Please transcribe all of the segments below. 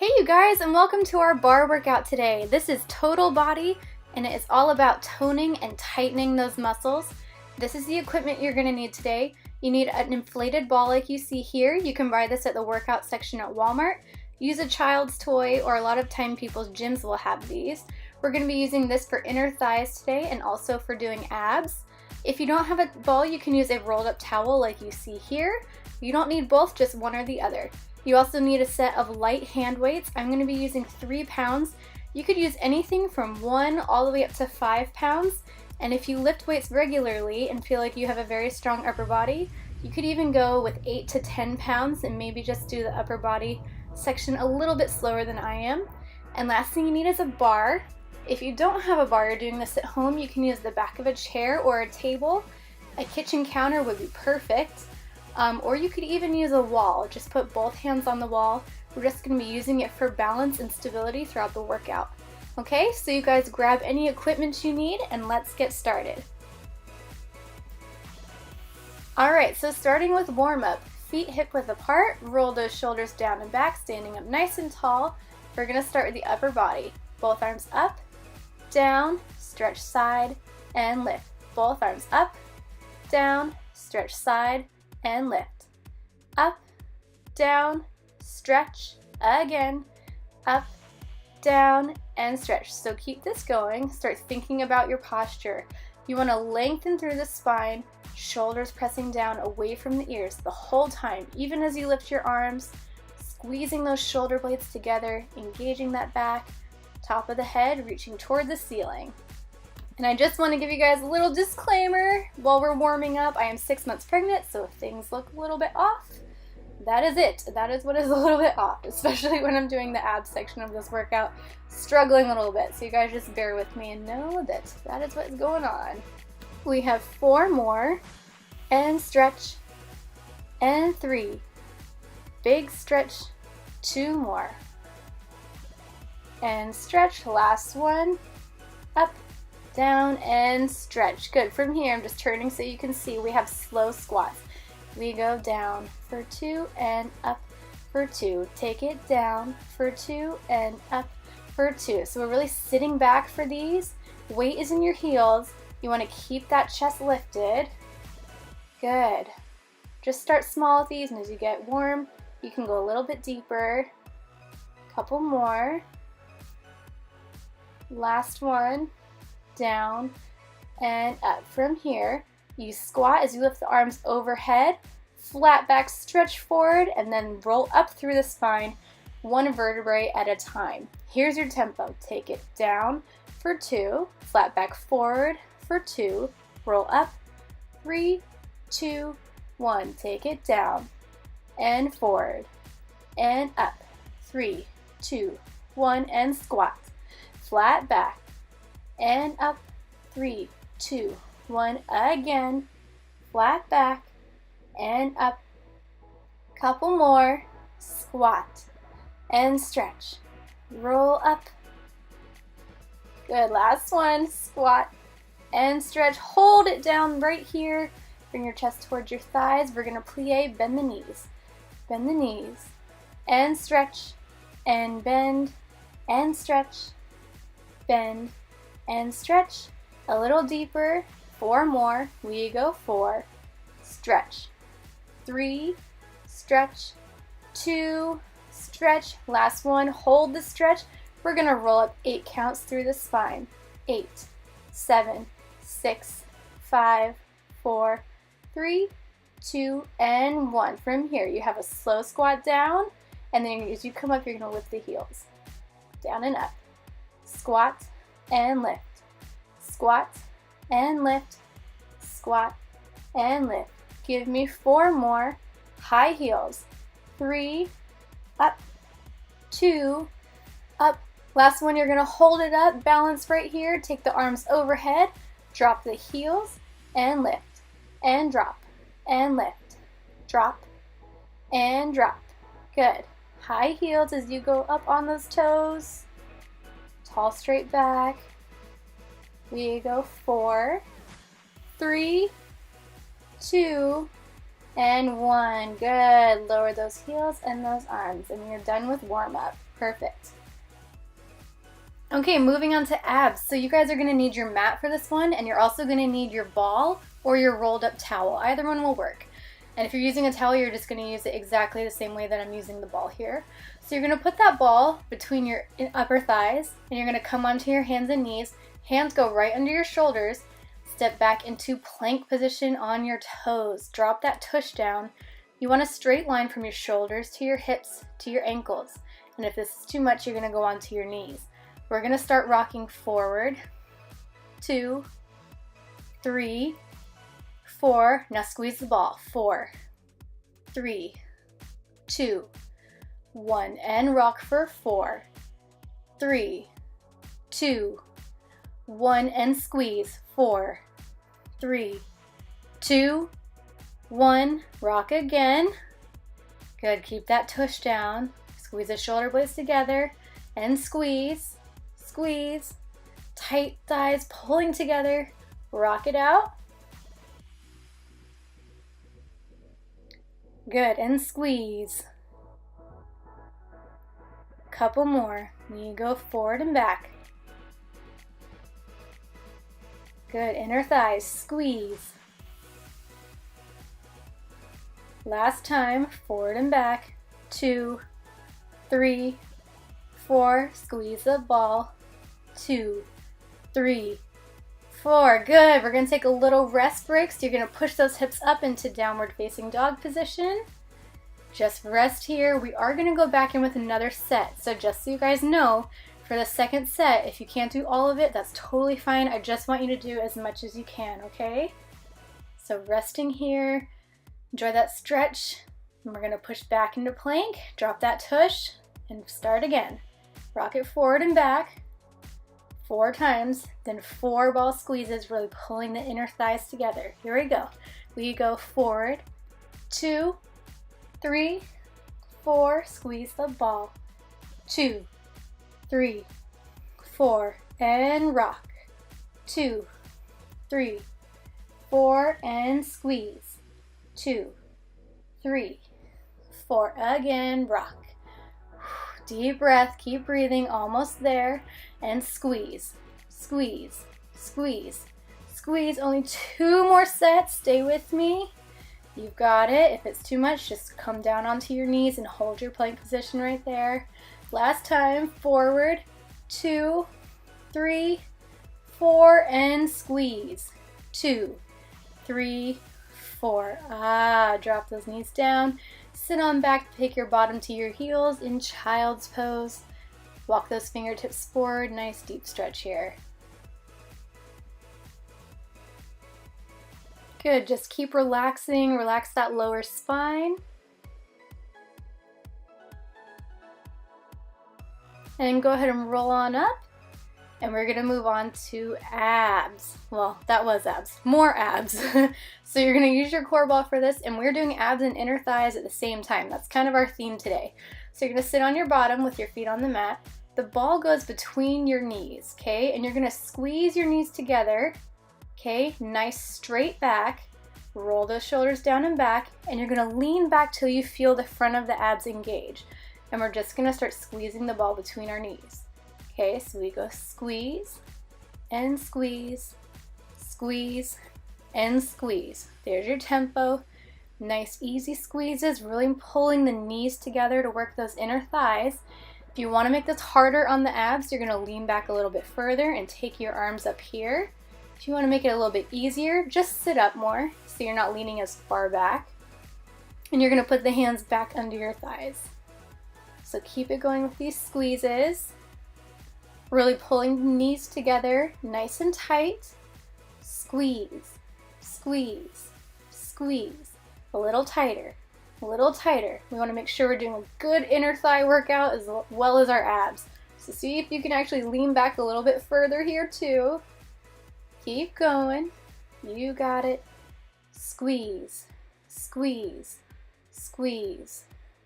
Hey you guys, and welcome to our bar workout today. This is total body and it is all about toning and tightening those muscles. This is the equipment you're going to need today. You need an inflated ball like you see here. You can buy this at the workout section at Walmart. Use a child's toy, or a lot of time people's gyms will have these. We're going to be using this for inner thighs today and also for doing abs. If you don't have a ball, you can use a rolled up towel like you see here. You don't need both, just one or the other. You also need a set of light hand weights. I'm going to be using 3 pounds. You could use anything from 1 all the way up to 5 pounds. And if you lift weights regularly and feel like you have a very strong upper body, you could even go with 8 to 10 pounds and maybe just do the upper body section a little bit slower than I am. And last thing you need is a bar. If you don't have a bar, you're doing this at home, you can use the back of a chair or a table. A kitchen counter would be perfect. Or you could even use a wall. Just put both hands on the wall. We're just going to be using it for balance and stability throughout the workout. Okay, so you guys grab any equipment you need and let's get started. Alright, so starting with warm up. Feet hip width apart, roll those shoulders down and back, standing up nice and tall. We're going to start with the upper body. Both arms up, down, stretch side, and lift. Both arms up, down, stretch side, and lift. Up, down, stretch, again, up, down, and stretch. So keep this going. Start thinking about your posture. You want to lengthen through the spine, shoulders pressing down away from the ears the whole time, even as you lift your arms, squeezing those shoulder blades together, engaging that back, top of the head reaching toward the ceiling. And I just want to give you guys a little disclaimer while we're warming up. I am 6 months pregnant, so if things look a little bit off, that is it. That is what is a little bit off, especially when I'm doing the abs section of this workout. Struggling a little bit, so you guys just bear with me and know that that is what's going on. We have 4 more, and stretch, and 3. Big stretch, 2 more. And stretch, last one, up, down, and stretch. Good. From here, I'm just turning so you can see we have slow squats. We go down for 2 and up for 2. Take it down for 2 and up for 2. So we're really sitting back for these. Weight is in your heels. You want to keep that chest lifted. Good. Just start small with these, and as you get warm, you can go a little bit deeper. Couple more. Last one. Down and up. From here, you squat as you lift the arms overhead, flat back, stretch forward, and then roll up through the spine, 1 vertebrae at a time. Here's your tempo. Take it down for 2, flat back forward for 2, roll up, 3, 2, 1. Take it down and forward and up, 3, 2, 1, and squat. Flat back and up, 3, 2, 1, again, flat back and up, couple more, squat and stretch, roll up, good, last one, squat and stretch, hold it down right here, bring your chest towards your thighs, we're going to plie, bend the knees, and stretch, and bend, and stretch, bend, and stretch, a little deeper, 4 more, we go 4, stretch, 3, stretch, 2, stretch, last one, hold the stretch, we're going to roll up 8 counts through the spine, 8, 7, 6, 5, 4, 3, 2, and 1. From here, you have a slow squat down, and then as you come up, you're going to lift the heels, down and up, squat, and lift, squat, and lift, squat, and lift. Give me 4 more, high heels, 3, up, 2, up. Last one, you're going to hold it up, balance right here, take the arms overhead, drop the heels, and lift, and drop, and lift, drop, and drop. Good. High heels as you go up on those toes. Tall straight back. We go 4, 3, 2, and 1. Good. Lower those heels and those arms, and you're done with warm up. Perfect. Okay, moving on to abs. So you guys are gonna need your mat for this one, and you're also gonna need your ball or your rolled up towel. Either one will work. And if you're using a towel, you're just gonna use it exactly the same way that I'm using the ball here. So you're gonna put that ball between your upper thighs, and you're gonna come onto your hands and knees. Hands go right under your shoulders. Step back into plank position on your toes. Drop that tush down. You want a straight line from your shoulders to your hips to your ankles. And if this is too much, you're gonna go onto your knees. We're gonna start rocking forward. 2, 3, 4. Now squeeze the ball. 4, 3, 2, 1. And rock for 4, 3, 2, 1. And squeeze. 4, 3, 2, 1. Rock again. Good. Keep that tush down. Squeeze the shoulder blades together and squeeze. Squeeze. Tight thighs pulling together. Rock it out. Good, and squeeze. Couple more. You go forward and back. Good, inner thighs, squeeze. Last time, forward and back. 2, 3, 4. Squeeze the ball. 2, 3, 4. Good. We're going to take a little rest break. So you're going to push those hips up into downward facing dog position. Just rest here. We are going to go back in with another set. So just so you guys know, for the second set, if you can't do all of it, that's totally fine. I just want you to do as much as you can, okay? So resting here. Enjoy that stretch. And we're going to push back into plank. Drop that tush and start again. Rock it forward and back. 4 times, then 4 ball squeezes, really pulling the inner thighs together. Here we go. We go forward, 2, 3, 4, squeeze the ball, 2, 3, 4, and rock, 2, 3, 4, and squeeze, 2, 3, 4, again, rock. Deep breath, keep breathing, almost there, and squeeze, squeeze, squeeze, squeeze. Only 2 more sets, stay with me. You've got it. If it's too much, just come down onto your knees and hold your plank position right there. Last time, forward, 2, 3, 4, and squeeze, 2, 3, 4. Drop those knees down. Sit on back, take your bottom to your heels in child's pose. Walk those fingertips forward, nice deep stretch here. Good, just keep relaxing, relax that lower spine. And go ahead and roll on up. And we're gonna move on to abs. Well, that was abs, more abs. So you're gonna use your core ball for this, and we're doing abs and inner thighs at the same time. That's kind of our theme today. So you're gonna sit on your bottom with your feet on the mat. The ball goes between your knees, okay? And you're gonna squeeze your knees together, okay? Nice straight back. Roll those shoulders down and back, and you're gonna lean back till you feel the front of the abs engage. And we're just gonna start squeezing the ball between our knees. Okay, so we go squeeze and squeeze, squeeze and squeeze. There's your tempo. Nice easy squeezes, really pulling the knees together to work those inner thighs. If you want to make this harder on the abs, you're going to lean back a little bit further and take your arms up here. If you want to make it a little bit easier, just sit up more so you're not leaning as far back. And you're going to put the hands back under your thighs. So keep it going with these squeezes. Really pulling the knees together, nice and tight. Squeeze, squeeze, squeeze. A little tighter, a little tighter. We want to make sure we're doing a good inner thigh workout as well as our abs. So see if you can actually lean back a little bit further here too. Keep going. You got it. Squeeze, squeeze, squeeze,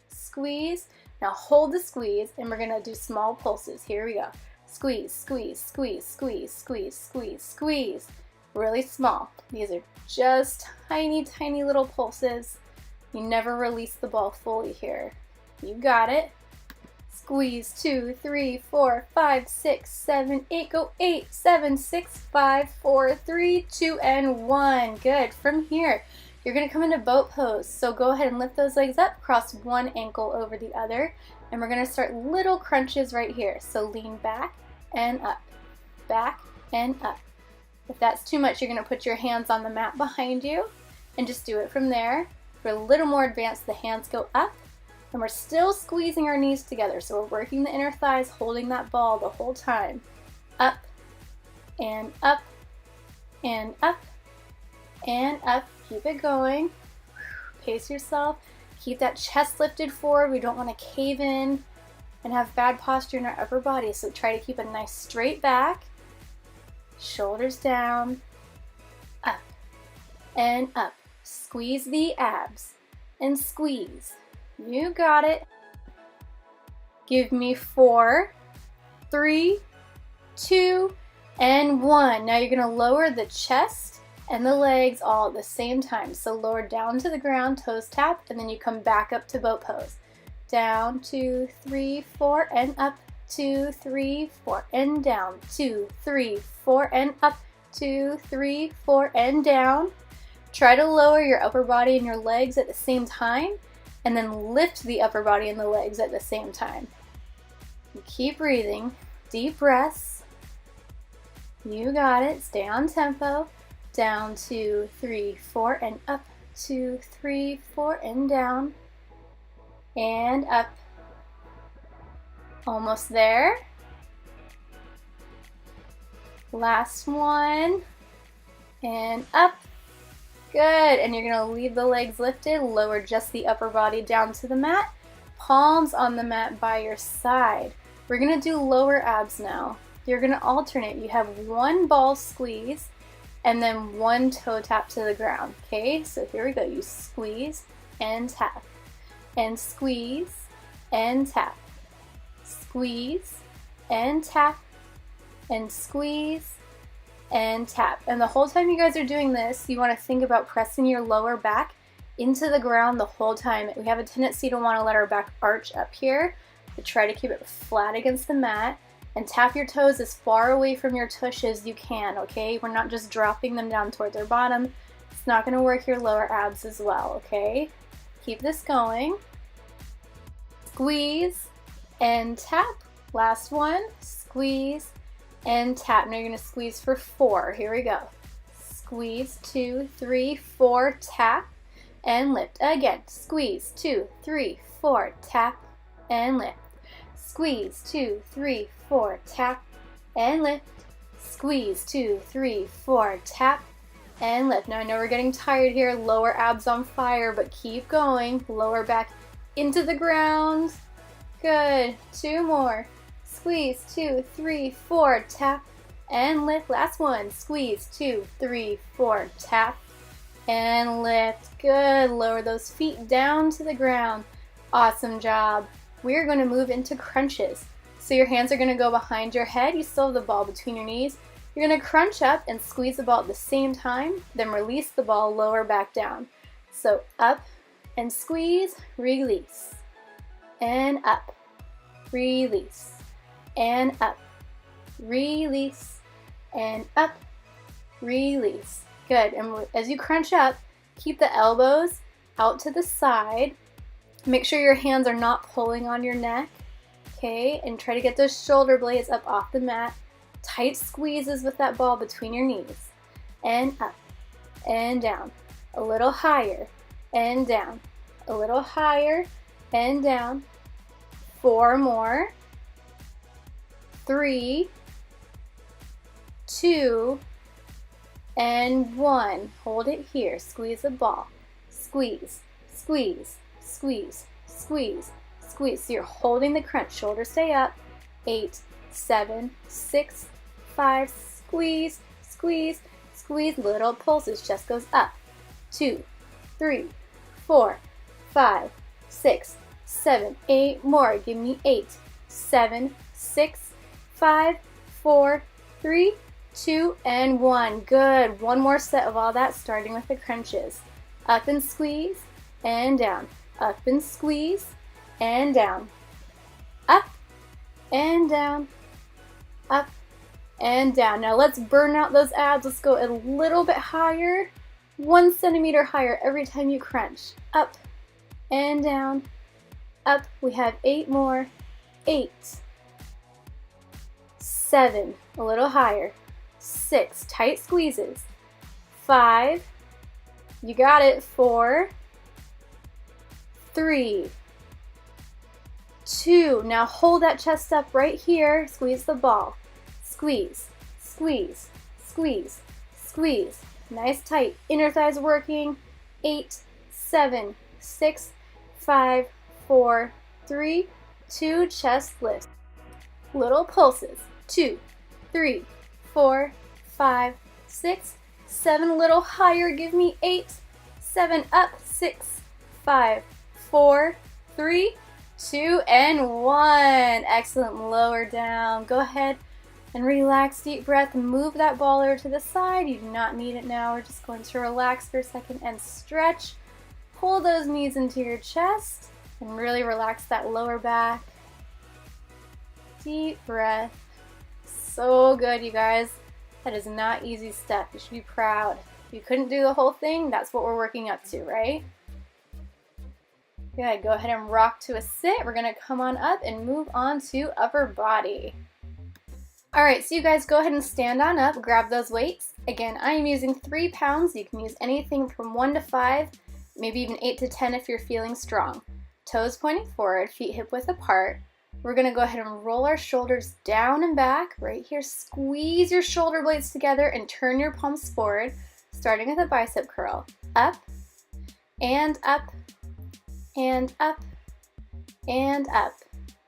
squeeze. Now hold the squeeze, and we're going to do small pulses. Here we go. Squeeze, squeeze, squeeze, squeeze, squeeze, squeeze, squeeze. Really small. These are just tiny, tiny little pulses. You never release the ball fully here. You got it. Squeeze, 2, 3, 4, 5, 6, 7, 8. Go 8, 7, 6, 5, 4, 3, 2, and 1. Good. From here, you're going to come into boat pose. So go ahead and lift those legs up, cross one ankle over the other, and we're going to start little crunches right here. So lean back and up, back and up. If that's too much, you're going to put your hands on the mat behind you and just do it from there. For a little more advanced, the hands go up, and we're still squeezing our knees together. So we're working the inner thighs, holding that ball the whole time. Up and up and up and up. Keep it going. Pace yourself. Keep that chest lifted forward. We don't want to cave in and have bad posture in our upper body. So try to keep a nice straight back. Shoulders down. Up and up. Squeeze the abs and squeeze. You got it. Give me 4, 3, 2, and 1. Now you're going to lower the chest and the legs all at the same time. So lower down to the ground, toes tap, and then you come back up to boat pose. Down, 2, 3, 4, and up, 2, 3, 4, and down, 2, 3, 4, and up, 2, 3, 4, and down. Try to lower your upper body and your legs at the same time, and then lift the upper body and the legs at the same time. You keep breathing, deep breaths. You got it. Stay on tempo. Down, 2, 3, 4, and up, 2, 3, 4, and down, and up. Almost there. Last one, and up. Good, and you're gonna leave the legs lifted, lower just the upper body down to the mat, palms on the mat by your side. We're gonna do lower abs now. You're gonna alternate. You have one ball squeeze, and then one toe tap to the ground, okay? So here we go. You squeeze and tap, and squeeze and tap, squeeze and tap, and squeeze and tap. And the whole time you guys are doing this, you want to think about pressing your lower back into the ground the whole time. We have a tendency to want to let our back arch up here, but try to keep it flat against the mat. And tap your toes as far away from your tush as you can, okay? We're not just dropping them down toward their bottom. It's not going to work your lower abs as well, okay? Keep this going. Squeeze and tap. Last one. Squeeze and tap. Now you're going to squeeze for 4. Here we go. Squeeze, 2, 3, 4, tap, and lift. Again. Squeeze, 2, 3, 4, tap, and lift. Squeeze, 2, 3, 4, tap, and lift. Squeeze, 2, 3, 4, tap, and lift. Now I know we're getting tired here, lower abs on fire, but keep going. Lower back into the ground. Good. 2 more. Squeeze, 2, 3, 4, tap, and lift. Last one. Squeeze, 2, 3, 4, tap, and lift. Good. Lower those feet down to the ground. Awesome job. We're going to move into crunches. So your hands are going to go behind your head. You still have the ball between your knees. You're going to crunch up and squeeze the ball at the same time, then release the ball, lower back down. So up and squeeze, release, and up, release, and up, release, and up, release. Good. And as you crunch up, keep the elbows out to the side. Make sure your hands are not pulling on your neck, okay? And try to get those shoulder blades up off the mat. Tight squeezes with that ball between your knees. And up, and down. A little higher, and down. A little higher, and down. 4 more. 3, 2, and 1. Hold it here. Squeeze the ball. Squeeze, squeeze, squeeze, squeeze, squeeze. So you're holding the crunch. Shoulders stay up. 8, 7, 6, 5. Squeeze, squeeze, squeeze. Little pulses. Chest goes up. 2, 3, 4, 5, 6, 7, 8 more. Give me 8, 7, 6, 5, 4, 3, 2, and 1. Good. One more set of all that, starting with the crunches. Up and squeeze, and down. Up and squeeze, and down. Up and down, up and down. Now let's burn out those abs. Let's go a little bit higher, 1 centimeter higher every time you crunch. Up and down, up. We have 8 more. 8, 7, a little higher. 6, tight squeezes. 5, you got it. 4, 3, 2. Now hold that chest up right here. Squeeze the ball. Squeeze, squeeze, squeeze, squeeze. Nice tight. Inner thighs working. 8, 7, 6, 5, 4, 3, 2. Chest lifts. Little pulses. 2, 3, 4, 5, 6, 7. A little higher. Give me 8, 7. Up. 6, 5, 4, 3, 2, and 1. Excellent. Lower down. Go ahead and relax. Deep breath. Move that ball over to the side. You do not need it now. We're just going to relax for a second and stretch. Pull those knees into your chest and really relax that lower back. Deep breath. So good, you guys. That is not easy stuff. You should be proud. If you couldn't do the whole thing, that's what we're working up to, right? Good. Go ahead and rock to a sit. We're going to come on up and move on to upper body. All right, so you guys go ahead and stand on up. Grab those weights. Again, I am using 3 pounds. You can use anything from 1 to 5, maybe even 8 to 10 if you're feeling strong. Toes pointing forward, feet hip width apart. We're going to go ahead and roll our shoulders down and back. Right here, squeeze your shoulder blades together and turn your palms forward, starting with a bicep curl. Up and up and up and up.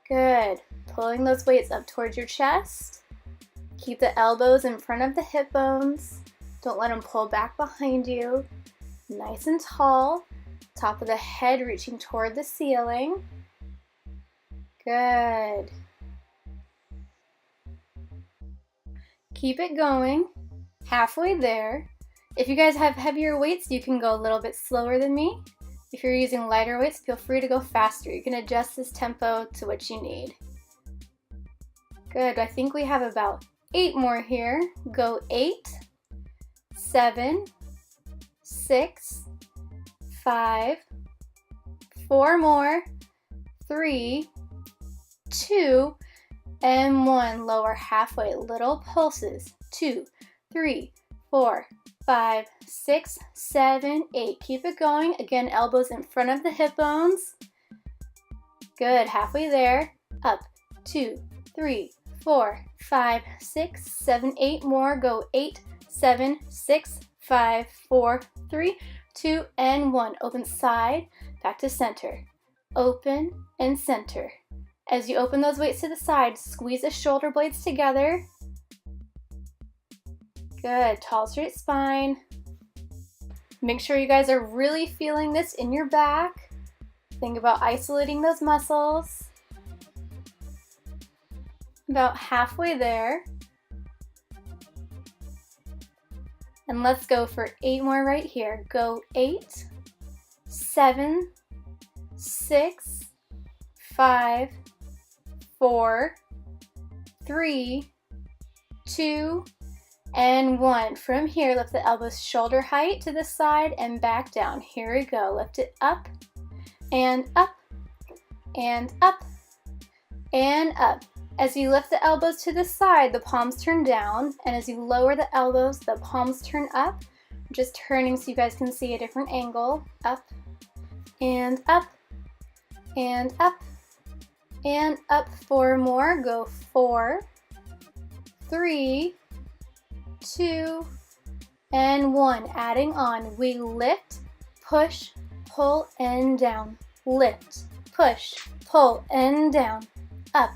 Good. Pulling those weights up towards your chest. Keep the elbows in front of the hip bones. Don't let them pull back behind you. Nice and tall. Top of the head reaching toward the ceiling. Good. Keep it going. Halfway there. If you guys have heavier weights, you can go a little bit slower than me. If you're using lighter weights, feel free to go faster. You can adjust this tempo to what you need. Good. I think we have about 8 more here. Go 8, 7, 6, 5, 4 more, 3, 2, and 1. Lower halfway. Little pulses. 2, 3, 4, 5, 6, 7, 8. Keep it going. Again, elbows in front of the hip bones. Good. Halfway there. Up. 2, 3, 4, 5, 6, 7, 8 more. Go 8, 7, 6, 5, 4, 3, 2, and 1. Open side, back to center. Open and center. As you open those weights to the side, squeeze the shoulder blades together. Good. Tall, straight spine. Make sure you guys are really feeling this in your back. Think about isolating those muscles. About halfway there. And let's go for 8 more right here. Go 8, 7, 6, 5, 4, 3, 2, and 1. From here, lift the elbows shoulder height to the side and back down. Here we go. Lift it up and up and up and up. As you lift the elbows to the side, the palms turn down, and as you lower the elbows, the palms turn up. Just turning so you guys can see a different angle. Up and up and up and up. 4 more. Go 4, 3, 2, and 1. Adding on. We lift, push, pull, and down. Lift, push, pull, and down. Up,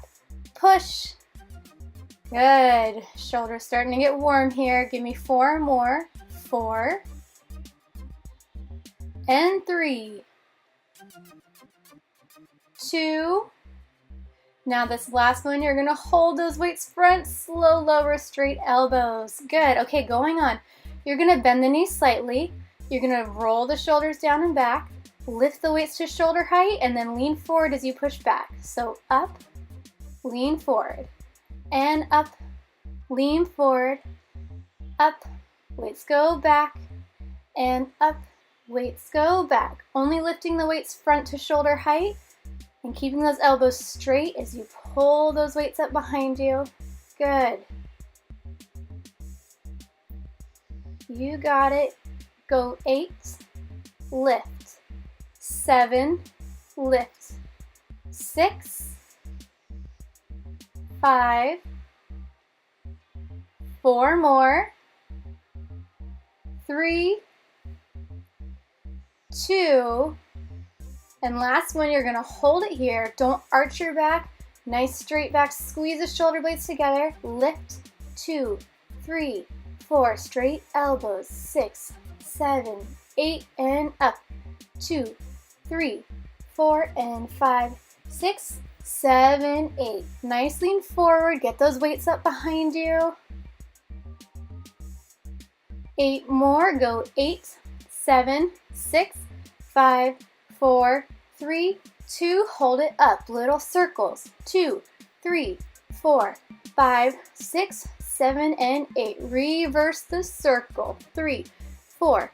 push. Good. Shoulders starting to get warm here. Give me 4 more. 4 and 3, 2. Now this last one, you're going to hold those weights front, slow, lower, straight elbows. Good. Okay, going on. You're going to bend the knees slightly. You're going to roll the shoulders down and back. Lift the weights to shoulder height and then lean forward as you push back. So up lean forward, and up, lean forward, up, weights go back, and up, weights go back. Only lifting the weights front to shoulder height and keeping those elbows straight as you pull those weights up behind you. Good. You got it. Go 8, lift, 7, lift, 6, 5, 4 more, 3, 2, and last one, you're gonna hold it here. Don't arch your back. Nice straight back. Squeeze the shoulder blades together. Lift. 2, 3, 4. Straight elbows. 6, 7, 8, and up. 2, 3, 4, and 5, 6, 7, 8. Nice lean forward. Get those weights up behind you. 8 more. Go 8, 7, 6, 5, 4, 3, 2. Hold it up. Little circles. 2, 3, 4, 5, 6, 7, and 8. Reverse the circle. 3, 4,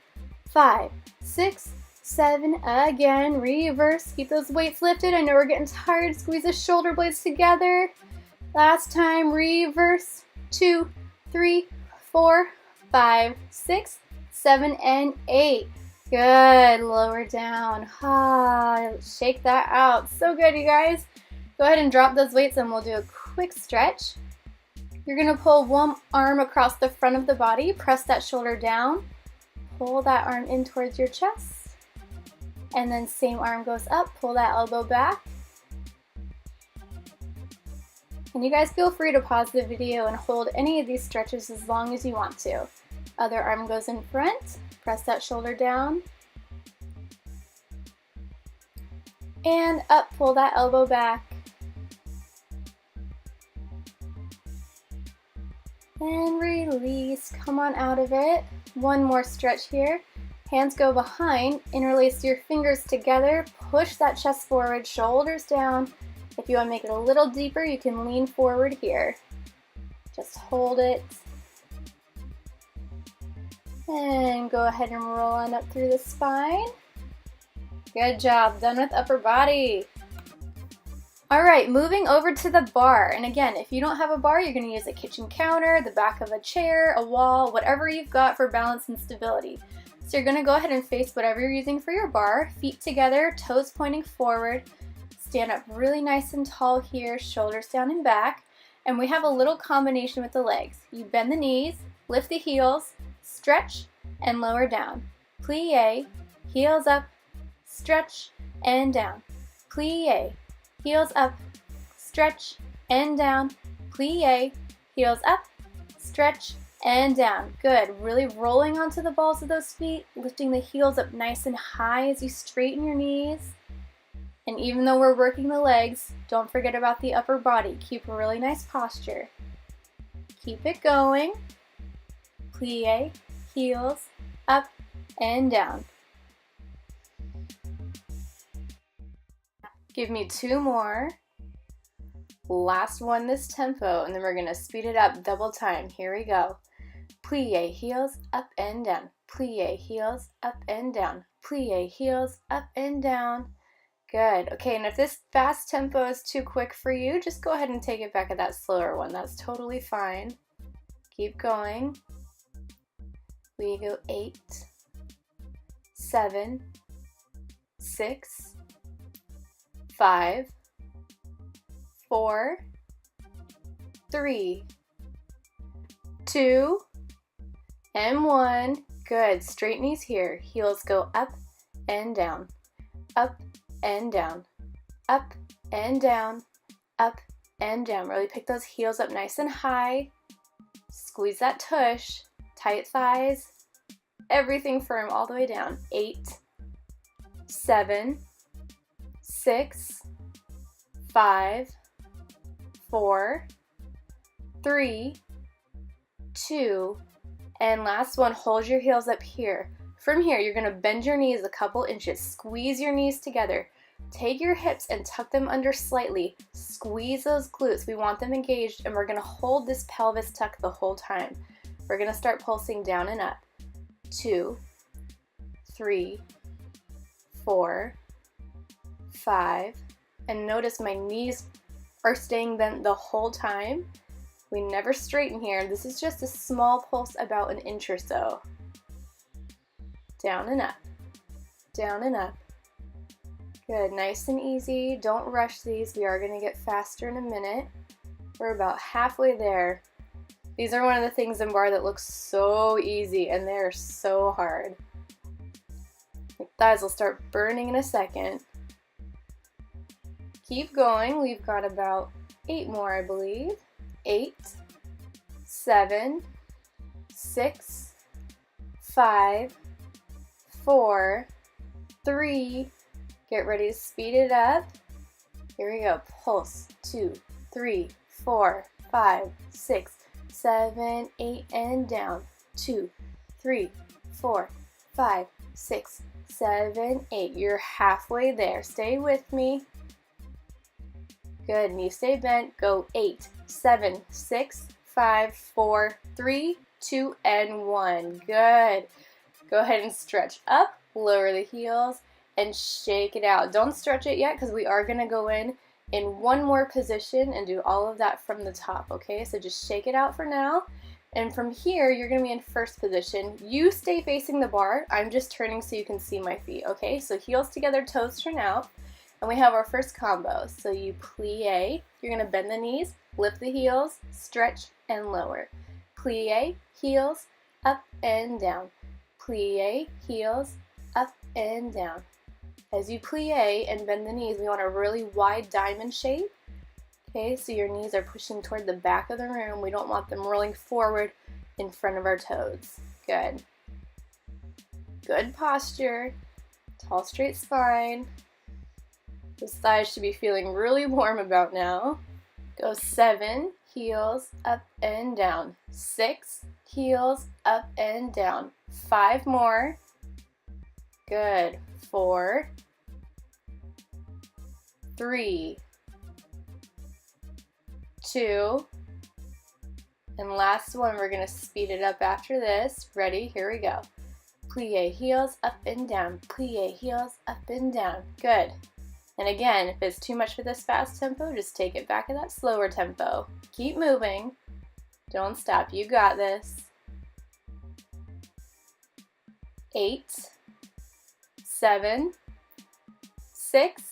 5, 6, 7. Again. Reverse. Keep those weights lifted. I know we're getting tired. Squeeze the shoulder blades together. Last time. Reverse. 2, 3, 4, 5, 6, 7, and 8. Good. Lower down. Shake that out. So good, you guys. Go ahead and drop those weights and we'll do a quick stretch. You're going to pull one arm across the front of the body. Press that shoulder down. Pull that arm in towards your chest. And then same arm goes up. Pull that elbow back. And you guys feel free to pause the video and hold any of these stretches as long as you want to. Other arm goes in front. Press that shoulder down. And up, pull that elbow back. And release, come on out of it. One more stretch here. Hands go behind, interlace your fingers together, push that chest forward, shoulders down. If you want to make it a little deeper, you can lean forward here. Just hold it. And go ahead and roll on up through the spine. Good job. Done with upper body. All right, moving over to the bar. And again, if you don't have a bar, you're going to use a kitchen counter, the back of a chair, a wall, whatever you've got for balance and stability. So you're going to go ahead and face whatever you're using for your bar. Feet together, toes pointing forward. Stand up really nice and tall here, shoulders down and back. And we have a little combination with the legs. You bend the knees, lift the heels, stretch, and lower down. Plie, heels up, stretch, and down. Plie, heels up, stretch, and down. Plie, heels up, stretch, and down. Good. Really rolling onto the balls of those feet, lifting the heels up nice and high as you straighten your knees. And even though we're working the legs, don't forget about the upper body. Keep a really nice posture. Keep it going. Plie, heels, up, and down. Give me 2 more. Last one this tempo, and then we're going to speed it up double time. Here we go. Plie, heels, up and down. Plie, heels, up and down. Plie, heels, up and down. Good. Okay, and if this fast tempo is too quick for you, just go ahead and take it back at that slower one. That's totally fine. Keep going. We go 8, 7, 6, 5, 4, 3, 2, and 1. Good. Straight knees here. Heels go up and down, up and down, up and down, up and down. Really pick those heels up nice and high. Squeeze that tush. Tight thighs. Everything firm all the way down. 8, 7, 6, 5, 4, 3, 2, and last one, hold your heels up here. From here, you're going to bend your knees a couple inches. Squeeze your knees together. Take your hips and tuck them under slightly. Squeeze those glutes. We want them engaged, and we're going to hold this pelvis tuck the whole time. We're going to start pulsing down and up. 2, 3, 4, 5. And notice my knees are staying bent the whole time. We never straighten here. This is just a small pulse, about an inch or so. Down and up. Down and up. Good, nice and easy. Don't rush these. We are going to get faster in a minute. We're about halfway there. These are one of the things in bar that looks so easy, and they're so hard. Your thighs will start burning in a second. Keep going. We've got about 8 more, I believe. 8, 7, 6, 5, 4, 3. Get ready to speed it up. Here we go. Pulse. 2, 3, 4, 5, 6, 7, 8, and down. 2, 3, 4, 5, 6, 7, 8. You're halfway there. Stay with me. Good. Knees stay bent. Go 8, 7, 6, 5, 4, 3, 2, and 1. Good. Go ahead and stretch up. Lower the heels. And shake it out. Don't stretch it yet because we are going to go in one more position and do all of that from the top, okay? So just shake it out for now. And from here, you're going to be in first position. You stay facing the bar. I'm just turning so you can see my feet, okay? So heels together, toes turn out. And we have our first combo. So you plie. You're going to bend the knees, lift the heels, stretch, and lower. Plie, heels, up and down. Plie, heels, up and down. As you plie and bend the knees, we want a really wide diamond shape. Okay, so your knees are pushing toward the back of the room. We don't want them rolling forward in front of our toes. Good. Good posture. Tall, straight spine. Those thighs should be feeling really warm about now. Go 7, heels, up and down. 6, heels, up and down. 5 more. Good. 4, 3, 2, and last one. We're going to speed it up after this. Ready? Here we go. Plie, heels, up and down. Plie, heels, up and down. Good. And again, if it's too much for this fast tempo, just take it back to that slower tempo. Keep moving. Don't stop. You got this. 8, 7, 6,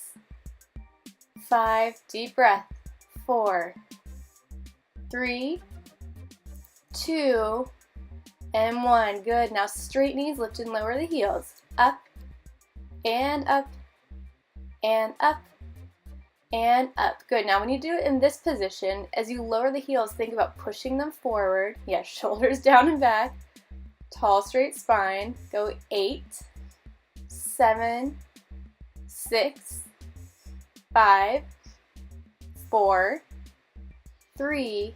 5, deep breath, 4, 3, 2, and 1. Good. Now straight knees, lift and lower the heels. Up, and up, and up, and up. Good. Now when you do it in this position, as you lower the heels, think about pushing them forward. Yeah, shoulders down and back. Tall, straight spine. Go 8, 7, 6, 5, 4, 3,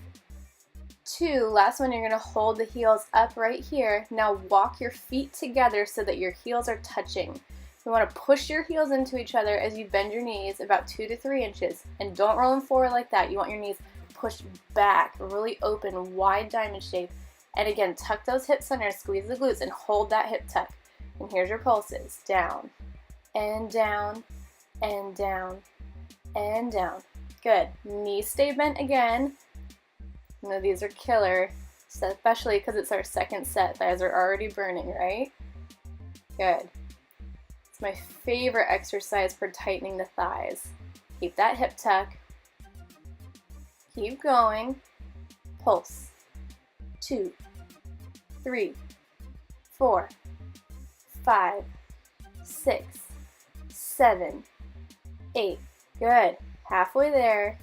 2. Last one, you're going to hold the heels up right here. Now walk your feet together so that your heels are touching. You want to push your heels into each other as you bend your knees about 2 to 3 inches. And don't roll them forward like that. You want your knees pushed back, really open, wide diamond shape. And again, tuck those hips under, squeeze the glutes, and hold that hip tuck. And here's your pulses. Down, and down, and down, and down. Good. Knees stay bent again. You know, these are killer, especially because it's our second set. Thighs are already burning, right? Good. It's my favorite exercise for tightening the thighs. Keep that hip tuck. Keep going. Pulse. 2, 3, 4, 5, 6, 7, 8. Good. Halfway there.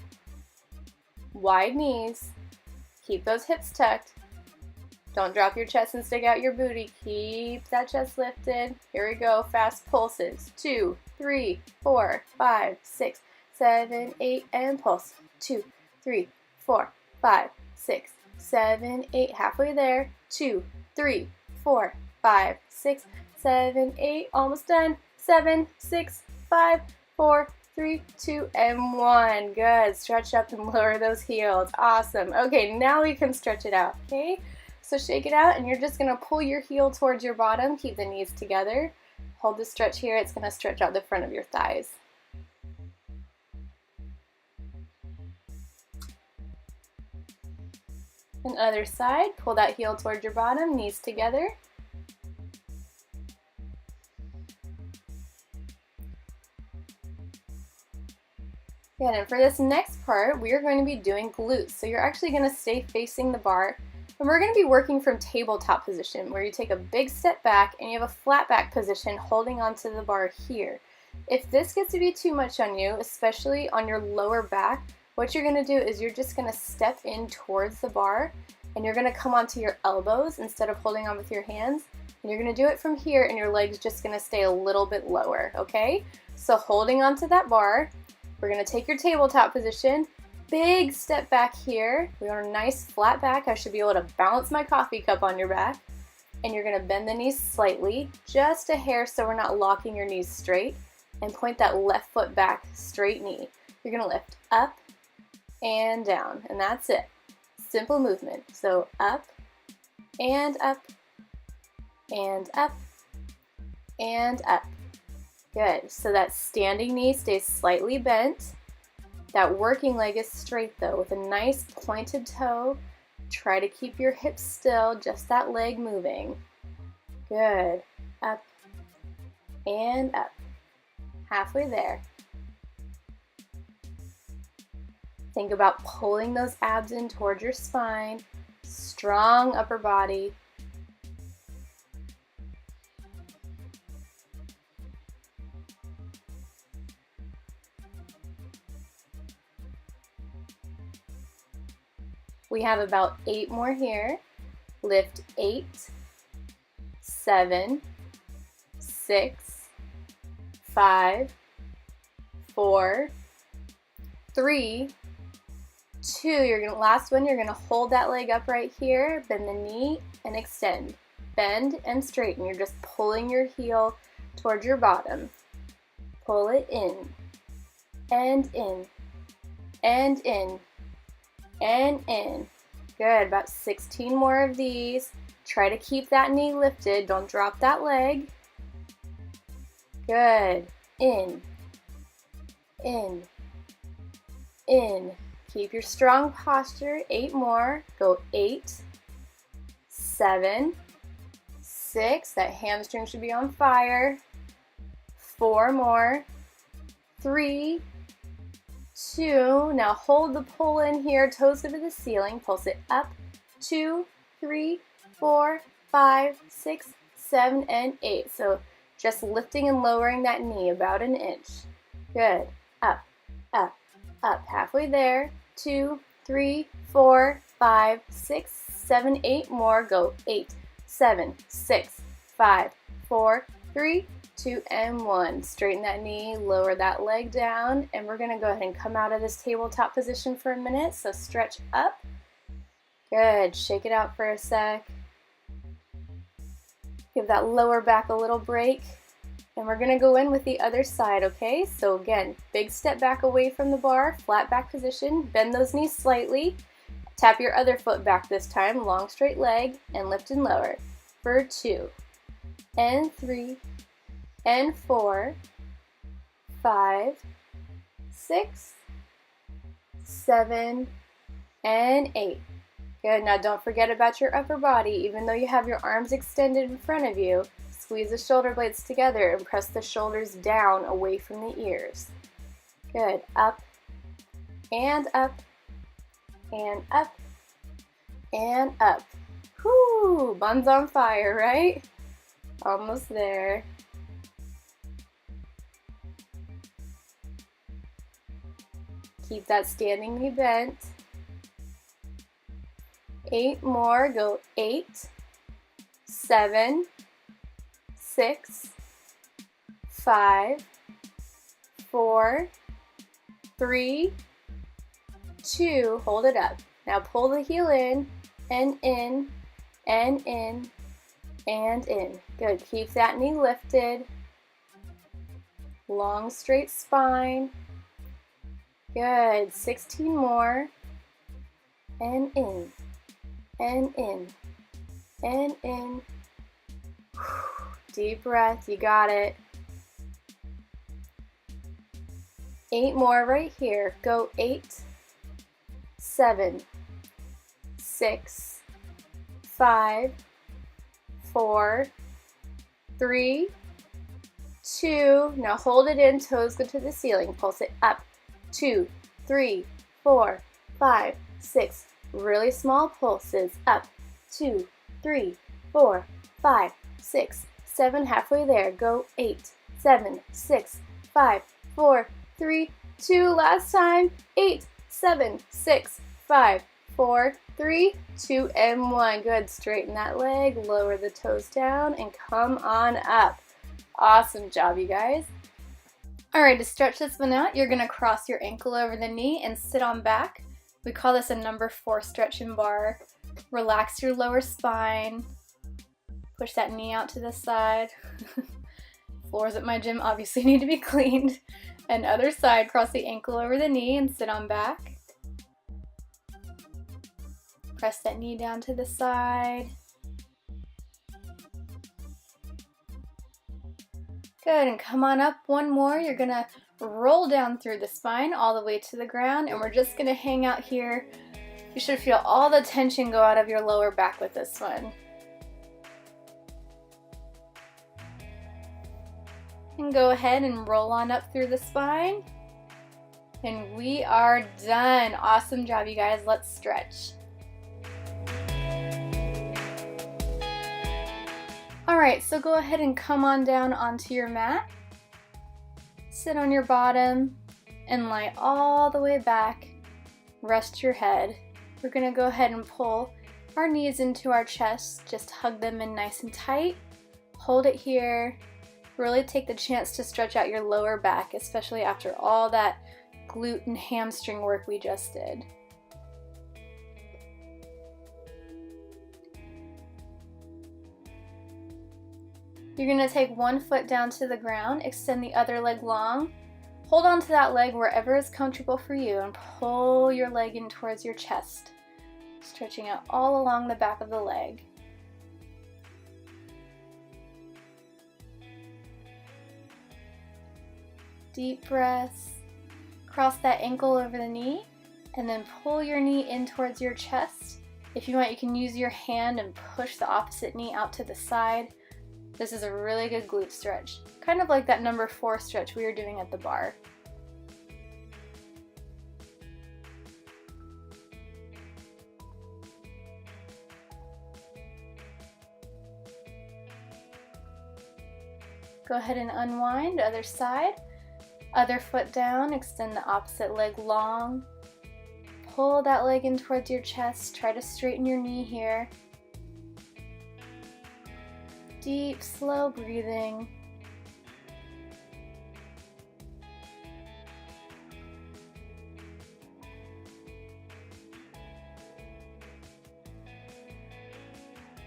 Wide knees. Keep those hips tucked. Don't drop your chest and stick out your booty. Keep that chest lifted. Here we go. Fast pulses. 2, 3, 4, 5, 6, 7, 8, and pulse. 2, 3, 4, 5, 6, 7, 8. Halfway there. 2, 3, 4, 5, 6, 7, 8. Almost done. 7, 6, 5, 4, 3, 2, and 1. Good. Stretch up and lower those heels. Awesome. Okay, now we can stretch it out, okay? So shake it out, and you're just going to pull your heel towards your bottom. Keep the knees together. Hold the stretch here. It's going to stretch out the front of your thighs. And other side, pull that heel towards your bottom, knees together. Good, and for this next part, we are going to be doing glutes. So you're actually going to stay facing the bar, and we're going to be working from tabletop position, where you take a big step back and you have a flat back position holding onto the bar here. If this gets to be too much on you, especially on your lower back, what you're going to do is you're just going to step in towards the bar, and you're going to come onto your elbows instead of holding on with your hands. And you're going to do it from here, and your leg's just going to stay a little bit lower, okay? So holding onto that bar, we're going to take your tabletop position, big step back here. We want a nice flat back. I should be able to balance my coffee cup on your back. And you're going to bend the knees slightly, just a hair so we're not locking your knees straight. And point that left foot back, straight knee. You're going to lift up and down, and that's it. Simple movement. So up and up and up and up. Good. So that standing knee stays slightly bent. That working leg is straight though, with a nice pointed toe. Try to keep your hips still, just that leg moving. Good. Up and up. Halfway there. Think about pulling those abs in towards your spine. Strong upper body. We have about 8 more here. Lift 8, 7, 6, 5, 4, 3, 2. Last one, you're gonna hold that leg up right here, bend the knee and extend. Bend and straighten. You're just pulling your heel towards your bottom. Pull it in and in and in and in. Good, about 16 more of these. Try to keep that knee lifted. Don't drop that leg. Good. In, in, in. Keep your strong posture. 8 more. Go 8, 7, 6. That hamstring should be on fire. 4 more. 3, 2. Now hold the pull in here. Toes go to the ceiling. Pulse it up. 2, 3, 4, 5, 6, 7, and 8. So just lifting and lowering that knee about an inch. Good. Up, up, up. Halfway there. 2, 3, 4, 5, 6, 7, 8 more. Go 8, 7, 6, 5, 4, 3, 2, and 1. Straighten that knee, lower that leg down, and we're going to go ahead and come out of this tabletop position for a minute. So stretch up. Good. Shake it out for a sec. Give that lower back a little break. And we're going to go in with the other side, okay? So again, big step back away from the bar, flat back position, bend those knees slightly, tap your other foot back this time, long straight leg, and lift and lower for 2, and 3, and 4, 5, 6, 7, and 8. Good, now don't forget about your upper body. Even though you have your arms extended in front of you, squeeze the shoulder blades together and press the shoulders down away from the ears. Good, up, and up, and up, and up. Whoo, buns on fire, right? Almost there. Keep that standing knee bent. 8 more, go 8, 7, 6, 5, 4, 3, 2, hold it up. Now pull the heel in, and in, and in, and in. Good, keep that knee lifted. Long straight spine. Good. 16 more. And in. And in. And in. Deep breath. You got it. 8 more right here. Go 8, 7, 6, 5, 4, 3, 2. Now hold it in, toes go to the ceiling. Pulse it up. 2, 3, 4, 5, 6. Really small pulses. Up. 2, 3, 4, 5, 6, 7. Halfway there. Go 8, 7, 6, 5, 4, 3, 2. Last time. 8, 7, 6, 5, 4, 3, 2, and 1. Good. Straighten that leg, lower the toes down, and come on up. Awesome job, you guys. All right, to stretch this one out, you're gonna cross your ankle over the knee and sit on back. We call this a number 4 stretch and bar. Relax your lower spine. Push that knee out to the side. Floors at my gym obviously need to be cleaned. And other side, cross the ankle over the knee and sit on back. Press that knee down to the side. Good, and come on up one more. You're gonna roll down through the spine all the way to the ground, and we're just gonna hang out here. You should feel all the tension go out of your lower back with this one. And go ahead and roll on up through the spine. And we are done. Awesome job, you guys. Let's stretch. All right, so go ahead and come on down onto your mat. Sit on your bottom and lie all the way back. Rest your head. We're gonna go ahead and pull our knees into our chest. Just hug them in nice and tight. Hold it here. Really take the chance to stretch out your lower back, especially after all that glute and hamstring work we just did. You're going to take one foot down to the ground, extend the other leg long, hold on to that leg wherever is comfortable for you, and pull your leg in towards your chest, stretching out all along the back of the leg. Deep breaths. Cross that ankle over the knee, and then pull your knee in towards your chest. If you want, you can use your hand and push the opposite knee out to the side. This is a really good glute stretch, kind of like that number 4 stretch we were doing at the bar. Go ahead and unwind, other side. Other foot down, extend the opposite leg long. Pull that leg in towards your chest. Try to straighten your knee here. Deep, slow breathing.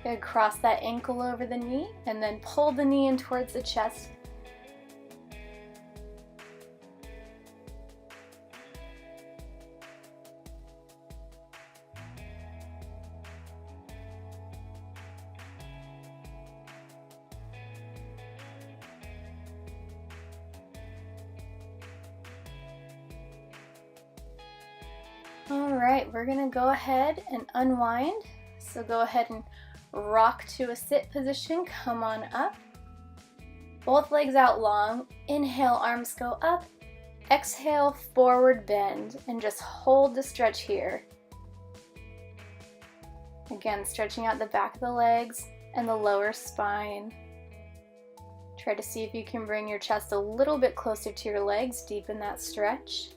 Good, cross that ankle over the knee and then pull the knee in towards the chest. Alright, we're going to go ahead and unwind. So go ahead and rock to a sit position. Come on up. Both legs out long. Inhale, arms go up. Exhale, forward bend. And just hold the stretch here. Again, stretching out the back of the legs and the lower spine. Try to see if you can bring your chest a little bit closer to your legs. Deepen that stretch.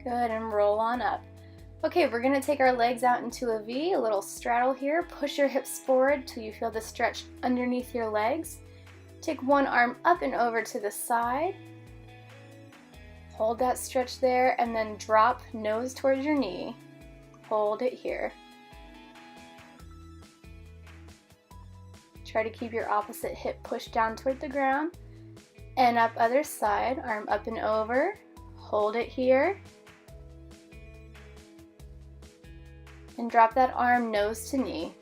Good, and roll on up. Okay, we're gonna take our legs out into a V, a little straddle here. Push your hips forward till you feel the stretch underneath your legs. Take one arm up and over to the side. Hold that stretch there and then drop nose towards your knee. Hold it here. Try to keep your opposite hip pushed down toward the ground. And up other side, arm up and over. Hold it here. And drop that arm nose to knee.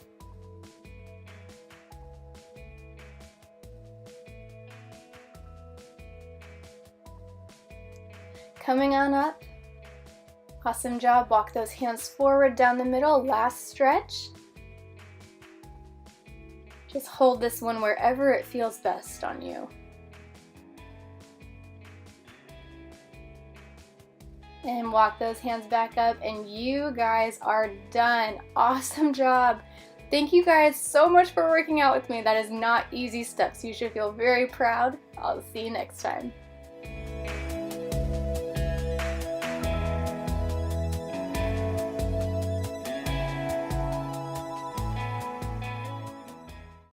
Coming on up. Awesome job. Walk those hands forward down the middle. Last stretch. Just hold this one wherever it feels best on you. And walk those hands back up, and you guys are done. Awesome job. Thank you guys so much for working out with me. That is not easy steps. You should feel very proud. I'll see you next time.